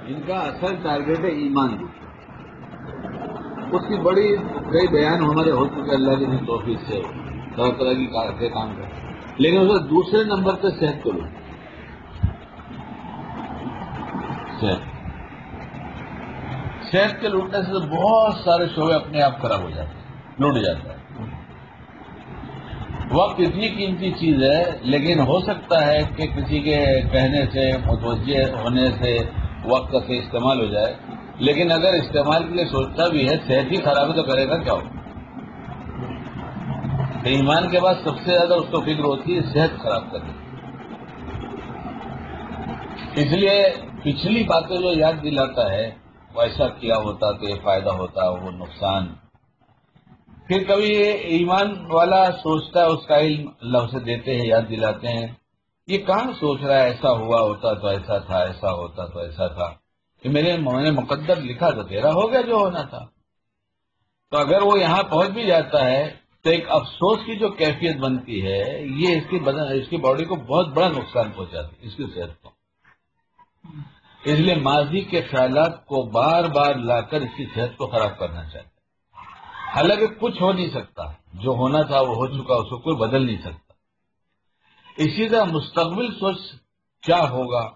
جن کا اصل ٹارگیٹ ہے ایمان، اس کی بڑی کئی بیان ہمارے ہو چکے اللہ کی توفیق سے، طرح طرح کی کام کریں، لیکن اس کا دوسرے نمبر پہ صحت کو لو، صحت کے لوٹنے سے بہت سارے شعبے اپنے آپ خراب ہو جاتے ہیں، لوٹ جاتا ہے۔ وقت اتنی قیمتی چیز ہے، لیکن ہو سکتا ہے کہ کسی کے کہنے سے متوجہ ہونے سے وقت کا صحیح استعمال ہو جائے، لیکن اگر استعمال کے لیے سوچتا بھی ہے صحت ہی خراب ہے تو کرے گا کیا ہو؟ ایمان کے بعد سب سے زیادہ اس کو فکر ہوتی ہے صحت خراب کرنے کی۔ اس لیے پچھلی باتیں جو یاد دلاتا ہے، وہ ایسا کیا ہوتا تو یہ فائدہ ہوتا، وہ نقصان۔ پھر کبھی ایمان والا سوچتا ہے، اس کا علم اللہ اسے دیتے ہیں، یاد دلاتے ہیں، یہ کہاں سوچ رہا ہے ایسا ہوا ہوتا تو ایسا تھا، ایسا ہوتا تو ایسا تھا، کہ میں نے مقدر لکھا تھا، تیرا ہو گیا جو ہونا تھا۔ تو اگر وہ یہاں پہنچ بھی جاتا ہے تو ایک افسوس کی جو کیفیت بنتی ہے، یہ اس کی باڈی کو بہت بڑا نقصان پہنچاتی ہے، اس کی صحت کو۔ اس لیے ماضی کے خیالات کو بار بار لا کر اس کی صحت کو خراب کرنا چاہیے۔ حالانکہ کچھ ہو نہیں سکتا، جو ہونا تھا وہ ہو چکا، اس کو کوئی بدل نہیں سکتا۔ اسی طرح مستقبل سوچ کیا ہوگا،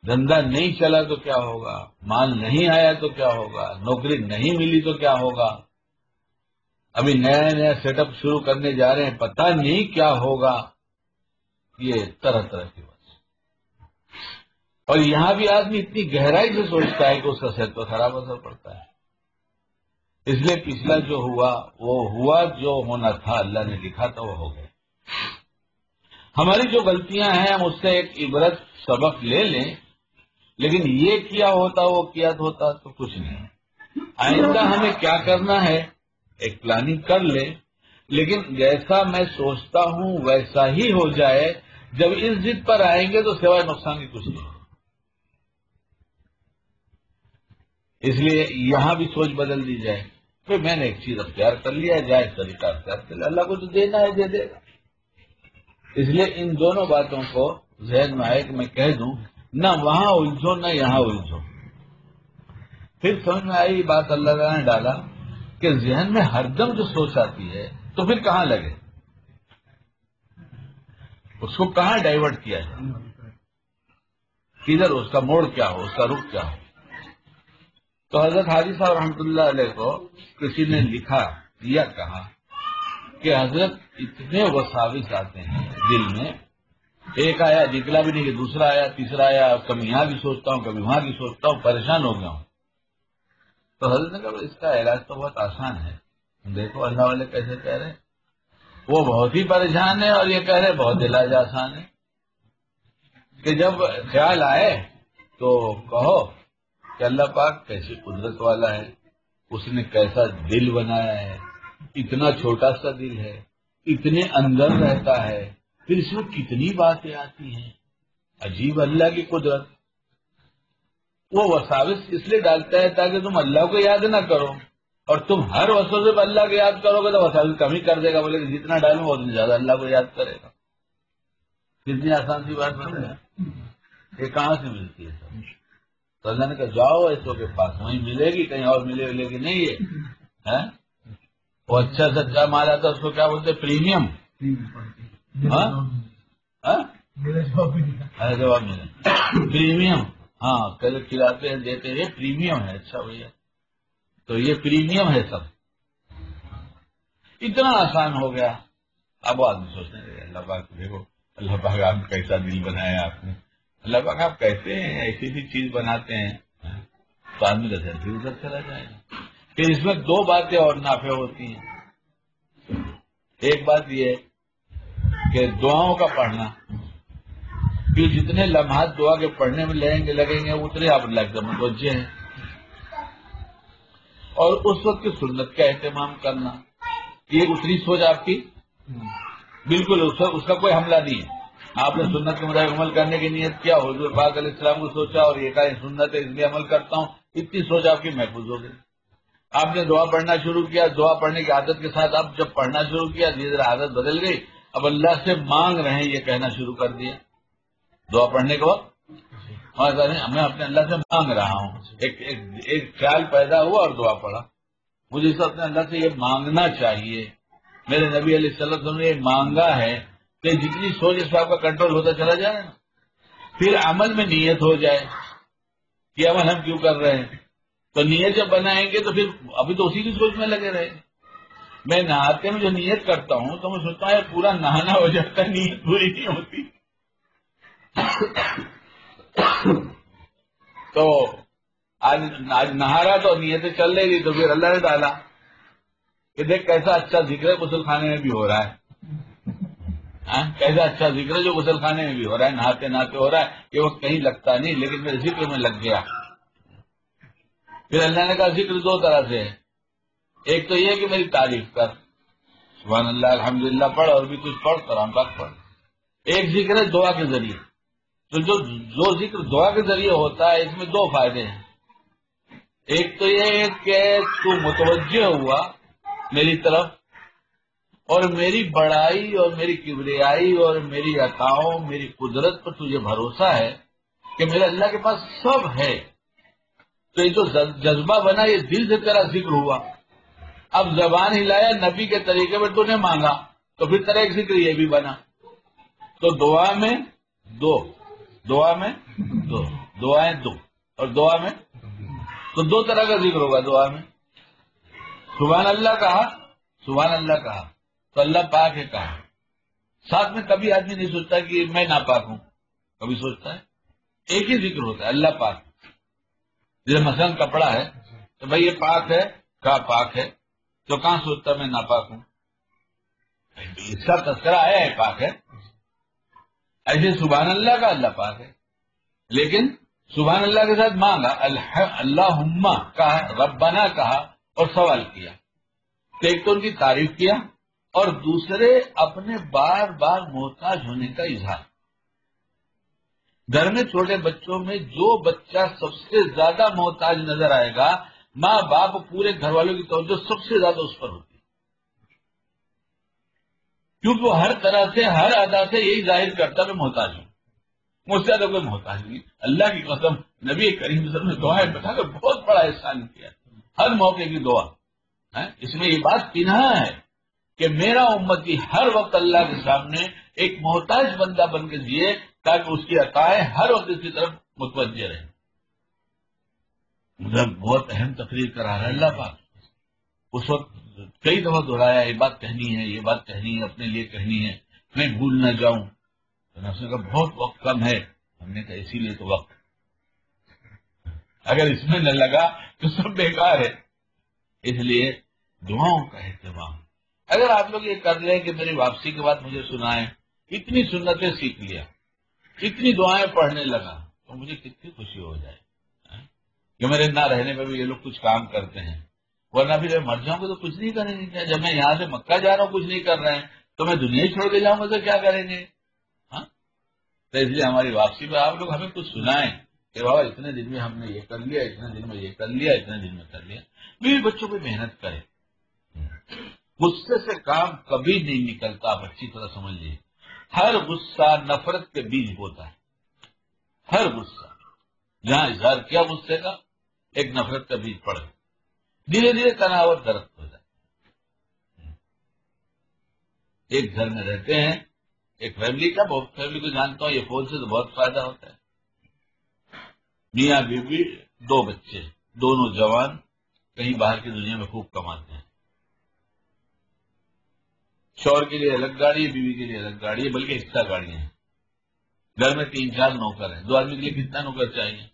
دھندا نہیں چلا تو کیا ہوگا، مال نہیں آیا تو کیا ہوگا، نوکری نہیں ملی تو کیا ہوگا، ابھی نیا نیا سیٹ اپ شروع کرنے جا رہے ہیں، پتہ نہیں کیا ہوگا، یہ طرح طرح کی بات۔ اور یہاں بھی آدمی اتنی گہرائی سے سوچتا ہے کہ اس کا صحت پر خراب اثر پڑتا ہے۔ اس لیے پچھلا جو ہوا وہ ہوا، جو ہونا تھا اللہ نے لکھا تھا وہ ہو گیا۔ ہماری جو غلطیاں ہیں ہم اس سے ایک عبرت سبق لے لیں، لیکن یہ کیا ہوتا وہ کیا ہوتا تو کچھ نہیں۔ آئندہ ہمیں کیا کرنا ہے ایک پلاننگ کر لیں، لیکن جیسا میں سوچتا ہوں ویسا ہی ہو جائے۔ جب اس ضد پر آئیں گے تو سوائے نقصان کی کچھ نہیں۔ اس لیے یہاں بھی سوچ بدل دی جائے کہ میں نے ایک چیز اختیار کر لیا، جائز طریقہ اختیار کر لیا، اللہ کو تو دینا ہے دے دے گا۔ اس لیے ان دونوں باتوں کو ذہن میں آئے کہ میں کہہ دوں، نہ وہاں الجھو نہ یہاں الجھو۔ پھر سمجھ میں آئی بات اللہ تعالیٰ نے ڈالا کہ ذہن میں ہر دم جو سوچ آتی ہے تو پھر کہاں لگے، اس کو کہاں ڈائیورٹ کیا جائے، کدھر اس کا موڑ کیا ہو، اس کا رخ کیا ہو۔ تو حضرت حاجی صاحب رحمۃ اللہ علیہ کو کسی نے لکھا یا کہا کہ حضرت اتنے وساوس آتے ہیں دل میں، ایک آیا نکلا بھی نہیں کہ دوسرا آیا، تیسرا آیا، کبھی یہاں کی سوچتا ہوں کبھی وہاں کی سوچتا ہوں، پریشان ہو گیا ہوں۔ تو حضرت نے کہا اس کا علاج تو بہت آسان ہے، دیکھو اللہ والے کیسے کہہ رہے ہیں، وہ بہت ہی پریشان ہے اور یہ کہہ رہے بہت علاج آسان ہے، کہ جب خیال آئے تو کہو کہ اللہ پاک کیسی قدرت والا ہے، اس نے کیسا دل بنایا ہے، اتنا چھوٹا سا دل ہے، اتنے اندر رہتا ہے، پھر اس میں کتنی باتیں آتی ہیں، عجیب اللہ کی قدرت۔ وہ وساوس اس لیے ڈالتا ہے تاکہ تم اللہ کو یاد نہ کرو، اور تم ہر وسوسے پہ اللہ کو یاد کرو گے تو وساوس کم ہی کر دے گا، بولے کہ جتنا ڈالوں اتنا زیادہ اللہ کو یاد کرے گا۔ کتنی آسان سی بات بن رہی ہے، یہ کہاں سے ملتی ہے سب؟ تو اللہ نے کہا جاؤ ایسوں کے پاس، وہیں ملے گی، کہیں اور ملے گی نہیں ہے۔ وہ اچھا سے اچھا مال آتا ہے اس کو کیا بولتے ہیں، پریمیم۔ جواب ملے پریمیم، ہاں پہلے کھلاتے ہیں دیتے ہیں، یہ پریمیم ہے۔ اچھا بھیا تو یہ پریمیم ہے سب، اتنا آسان ہو گیا۔ اب آدمی سوچنے لگے اللہ پاک دیکھو، اللہ پاک آپ کیسا دل بنایا آپ نے، اللہ پاک آپ کیسے ہیں ایسی سی چیز بناتے ہیں، تو آدمی کا ذہن پھر ادھر چلا جائے گا۔ پھر اس میں دو باتیں اور نافع ہوتی ہیں۔ ایک بات یہ کہ دعاؤں کا پڑھنا، پھر جتنے لمحات دعا کے پڑھنے میں لگیں گے اتنے آپ اللہ کے متوجہ ہیں، اور اس وقت کی سنت کا اہتمام کرنا، یہ اتنی سوچ آپ کی بالکل اس کا کوئی حملہ نہیں ہے۔ آپ نے سنت کے مطابق عمل کرنے کی نیت کیا، حضور پاک علیہ السلام کو سوچا اور یہ کہا سنت ہے اس لیے عمل کرتا ہوں، اتنی سوچ آپ کی محفوظ ہو گئی۔ آپ نے دعا پڑھنا شروع کیا، دعا پڑھنے کی عادت کے ساتھ آپ جب پڑھنا شروع کیا دھیرے دھیرے عادت بدل گئی، اب اللہ سے مانگ رہے ہیں یہ کہنا شروع کر دیا دعا پڑھنے کے وقت، میں اپنے اللہ سے مانگ رہا ہوں، ایک خیال پیدا ہوا اور دعا پڑا. مجھے اس اپنے اللہ سے یہ مانگنا چاہیے. میرے نبی علیہ السلام نے یہ مانگا ہے کہ جتنی سوچ اس پر آپ کا کنٹرول ہوتا چلا جائے نا، پھر عمل میں نیت ہو جائے کہ عمل ہم کیوں کر رہے ہیں. تو نیت جب بنائیں گے تو پھر ابھی تو اسی کی سوچ میں لگے رہیں گے. میں نہاتے میں جو نیت کرتا ہوں تو میں سوچتا ہوں پورا نہانا ہو جاتا ہے، نیت پوری نہیں ہوتی. تو آج نہا رہا تو نیتیں چل رہی تھی، تو پھر اللہ نے ڈالا کہ دیکھ کیسا اچھا ذکر ہے غسل خانے میں بھی ہو رہا ہے. کیسا اچھا ذکر ہے جو غسل خانے میں بھی ہو رہا ہے، نہاتے نہاتے ہو رہا ہے. یہ وقت کہیں لگتا نہیں لیکن میرے ذکر میں لگ گیا. پھر اللہ نے کہا ذکر دو طرح سے ہے. ایک تو یہ کہ میری تعریف کر، سبحان اللہ الحمدللہ پڑھ، اور بھی کچھ پڑھ، قرآن پاک پڑھ. ایک ذکر ہے دعا کے ذریعے. تو جو ذکر دعا کے ذریعے ہوتا ہے اس میں دو فائدے ہیں. ایک تو یہ ہے کہ تو متوجہ ہوا میری طرف، اور میری بڑائی اور میری کبریائی اور میری عطاؤں، میری قدرت پر تجھے بھروسہ ہے کہ میرے اللہ کے پاس سب ہے. تو یہ جو جذبہ بنا یہ دل سے تیرا ذکر ہوا. اب زبان ہلایا نبی کے طریقے پر تو نے مانگا، تو پھر تیرا ایک ذکر یہ بھی بنا. تو دعا میں دو، دعائیں دو، اور دعا میں تو دو طرح کا ذکر ہوگا. دعا میں سبحان اللہ کہا، سبحان اللہ کہا تو اللہ پاک ہے کہا. ساتھ میں کبھی آدمی نہیں سوچتا کہ میں ناپاک ہوں، کبھی سوچتا ہے ایک ہی ذکر ہوتا ہے اللہ پاک. جیسے مثلا کپڑا ہے تو بھائی یہ پاک ہے، کہا پاک ہے، تو کہاں سوچتا میں ناپاک ہوں؟ اس کا تذکرہ آیا ہے پاک ہے. ایسے سبحان اللہ کا اللہ پاک ہے، لیکن سبحان اللہ کے ساتھ مانگا، اللہم کہا، ربنا کہا اور سوال کیا. تو ایک تو ان کی تعریف کیا، اور دوسرے اپنے بار بار محتاج ہونے کا اظہار. گھر میں چھوٹے بچوں میں جو بچہ سب سے زیادہ محتاج نظر آئے گا، ماں باپ پورے گھر والوں کی توجہ سب سے زیادہ اس پر ہوتی ہے، کیونکہ وہ ہر طرح سے ہر ادا سے یہی ظاہر کرتا میں محتاج ہوں، مجھ سے زیادہ کوئی محتاج نہیں. اللہ کی قسم نبی کریم صلی اللہ علیہ وسلم نے دعائیں بتا کر بہت بڑا احسان کیا. ہر موقع کی دعا اس میں یہ بات پنہا ہے کہ میرا امتی ہر وقت اللہ کے سامنے ایک محتاج بندہ بن کے جیے، تاکہ اس کی عطائیں ہر وقت اس کی طرف متوجہ رہیں. مجھے بہت اہم تقریر کرا رہا ہے اللہ پاک. اس وقت کئی دفعہ دہرایا یہ بات کہنی ہے، یہ بات کہنی ہے، اپنے لیے کہنی ہے، میں بھول نہ جاؤں. تو نے کہا بہت وقت کم ہے. ہم نے کہا اسی لیے تو وقت، اگر اس میں نہ لگا تو سب بیکار ہے. اس لیے دعاؤں کا اہتمام. اگر آپ لوگ یہ کر لیں کہ میری واپسی کے بعد مجھے سنائیں، اتنی سنتیں سیکھ لیا، اتنی دعائیں پڑھنے لگا، تو مجھے کتنی خوشی ہو جائے کہ میرے نہ رہنے پہ بھی یہ لوگ کچھ کام کرتے ہیں. ورنہ پھر جب مر جاؤں گے تو کچھ نہیں کریں گے. جب میں یہاں سے مکہ جا رہا ہوں کچھ نہیں کر رہے ہیں، تو میں دنیا ہی چھوڑ کے جاؤں گا تو کیا کریں گے؟ تو اس لیے ہماری واپسی میں آپ لوگ ہمیں کچھ سنائیں کہ بابا اتنے دن میں ہم نے یہ کر لیا، اتنے دن میں یہ کر لیا، اتنے دن میں کر لیا. بیوی بچوں پہ محنت کرے. غصے سے کام کبھی نہیں نکلتا، آپ اچھی طرح سمجھ لیجیے. ہر غصہ نفرت کے بیج بوتا ہے. ہر غصہ جہاں اظہار کیا غصے کا، ایک نفرت کا بیج پڑ گیا، دھیرے دھیرے تناور درخت ہو جائے. ایک گھر میں رہتے ہیں، ایک فیملی کا، بہت فیملی کو جانتا ہوں، یہ فون سے تو بہت فائدہ ہوتا ہے. میاں بیوی، دو بچے، دونوں جوان، کہیں باہر کی دنیا میں خوب کماتے ہیں. شوہر کے لیے الگ گاڑی ہے، بیوی کے لیے الگ گاڑی ہے، بلکہ ایکسٹرا گاڑیاں ہیں. گھر میں 3-4 نوکر ہیں. 2 آدمی کے لیے کتنا نوکر چاہیے؟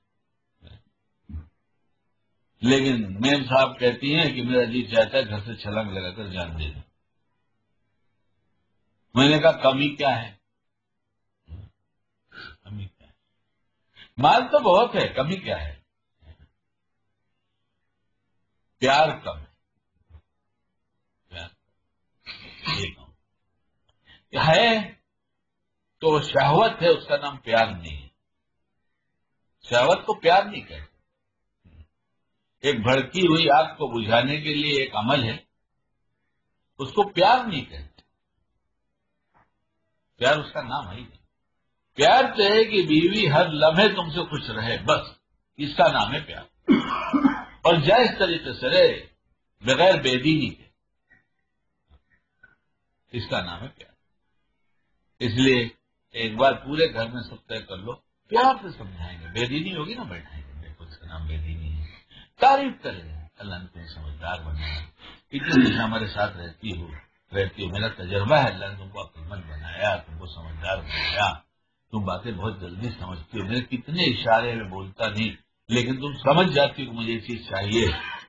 لیکن میم صاحب کہتی ہیں کہ میرا جی چاہتا ہے گھر سے چھلانگ لگا کر جان دے دیں. میں نے کہا کمی کیا ہے؟ کمی کیا ہے؟ مال تو بہت ہے، کمی کیا ہے؟ پیار کم ہے. پیار ہے تو شہوت ہے، اس کا نام پیار نہیں ہے. شہوت کو پیار نہیں کہتے. ایک بھڑکی ہوئی آگ کو بجھانے کے لیے ایک عمل ہے، اس کو پیار نہیں کہتے. پیار اس کا نام ہے ہی نہیں. پیار تو ہے کہ بیوی ہر لمحے تم سے خوش رہے، بس اس کا نام ہے پیار، اور جائز طریقے سے رہے بغیر بے دینی کے، اس کا نام ہے پیار۔ اس لیے ایک بار پورے گھر میں سب طے کر لو، پیار سے سمجھائیں گے، بے دینی ہوگی نا بیٹھائیں گے، دیکھو اس کا نام بے دینی ہے، تعریف کریں گے، اللہ نے تمہیں سمجھدار بنایا، اتنی دن ہمارے ساتھ رہتی ہو، میرا تجربہ ہے، اللہ نے تم کو عقلمند بنایا، تم کو سمجھدار بنایا، تم باتیں بہت جلدی سمجھتی ہو، میرے کتنے اشارے میں بولتا نہیں لیکن تم سمجھ جاتی ہو کہ مجھے یہ چیز چاہیے،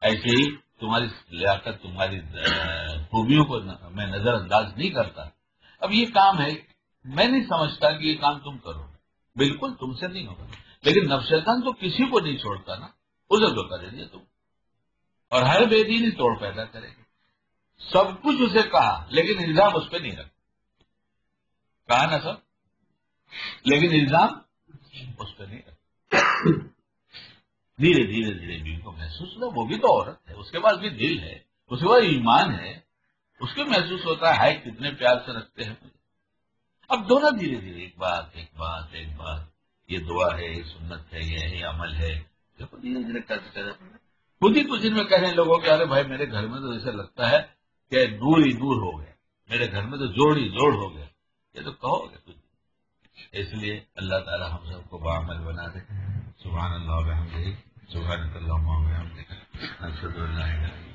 ایسے ہی تمہاری لیاقت، تمہاری خوبیوں کو میں نظر انداز نہیں کرتا۔ اب یہ کام ہے، میں نہیں سمجھتا کہ یہ کام تم کرو، بالکل تم سے نہیں ہوگا، لیکن نفس شیطان تو کسی کو نہیں چھوڑتا نا، ادھر تو کریں گے تم، اور ہر بے دینی توڑ پیدا کرے گی، سب کچھ اسے کہا لیکن الزام اس پہ نہیں رکھا، کہا نا سب، لیکن الزام اس پہ نہیں رکھا۔ دھیرے دھیرے دھیرے بیوی کو محسوس ہوا وہ بھی تو عورت ہے، اس کے پاس بھی دل ہے، اس کے پاس ایمان ہے، اس کو محسوس ہوتا ہے کتنے پیار سے رکھتے ہیں مجھے۔ اب دونوں دھیرے دھیرے ایک بات ایک بات ایک بات، یہ دعا ہے، یہ سنت ہے، یہ عمل ہے، دیکھو دھیرے دھیرے کرتے خود ہی کچھ دن میں کہنے لوگوں کہ ارے بھائی میرے گھر میں تو ایسا لگتا ہے کہ دور ہی دور ہو گئے، میرے گھر میں تو جوڑ ہی جوڑ ہو گئے، یہ تو کہو گے کچھ۔ اس لیے اللہ تعالی ہم سب کو باعمل بنا دے۔ سبحان اللہ و بحمدہ، سبحانک اللہم و بحمدک، اشہد ان لا الہ الا انت۔